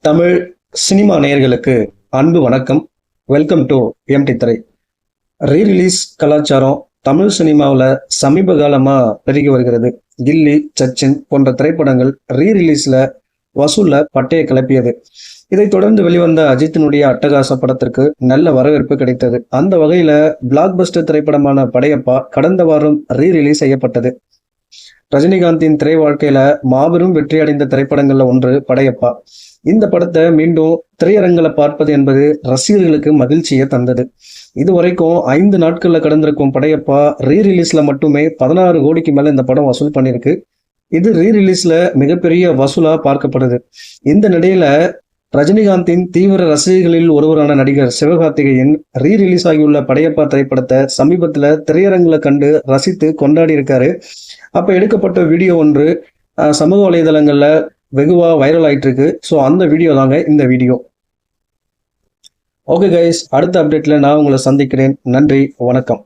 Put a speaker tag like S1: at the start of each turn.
S1: Tamil cinema நேயர்களுக்கு அன்பு வணக்கம். வெல்கம் டு எம்டி திரை. ரீரிலீஸ் கலாச்சாரம் தமிழ் சினிமாவில் சமீப காலமாக பெருகி வருகிறது. கில்லி, சச்சின் போன்ற திரைப்படங்கள் ரீரிலீஸில் வசூலில் பட்டையை கிளப்பியது. இதைத் தொடர்ந்து வெளிவந்த அஜித்தினுடைய அட்டகாச படத்திற்கு நல்ல வரவேற்பு கிடைத்தது. அந்த வகையில் பிளாக் பஸ்டர் திரைப்படமான படையப்பா கடந்த வாரம் ரீரிலீஸ் செய்யப்பட்டது. ரஜினிகாந்தின் திரை வாழ்க்கையில மாபெரும் வெற்றி அடைந்த திரைப்படங்கள்ல ஒன்று படையப்பா. இந்த படத்தை மீண்டும் திரையரங்கில் பார்ப்பது என்பது ரசிகர்களுக்கு மகிழ்ச்சியை தந்தது. இதுவரைக்கும் 5 நாட்கள்ல கடந்திருக்கும் படையப்பா ரீரிலீஸ்ல மட்டுமே 16 கோடிக்கு மேல இந்த படம் வசூல் பண்ணியிருக்கு. இது ரீரிலீஸ்ல மிகப்பெரிய வசூலா பார்க்கப்படுது. இந்த நிலையில ரஜினிகாந்தின் தீவிர ரசிகர்களில் ஒருவரான நடிகர் சிவகார்த்திகேயன் ரீரிலீஸ் ஆகியுள்ள படையப்பா திரைப்படத்தை சமீபத்துல திரையரங்குல கண்டு ரசித்து கொண்டாடி இருக்காரு. அப்ப எடுக்கப்பட்ட வீடியோ ஒன்று சமூக வலைதளங்கள்ல வெகுவா வைரல் ஆயிட்டு இருக்கு. ஸோ அந்த வீடியோ தாங்க இந்த வீடியோ. ஓகே கைஸ், அடுத்த அப்டேட்ல நான் உங்களை சந்திக்கிறேன். நன்றி, வணக்கம்.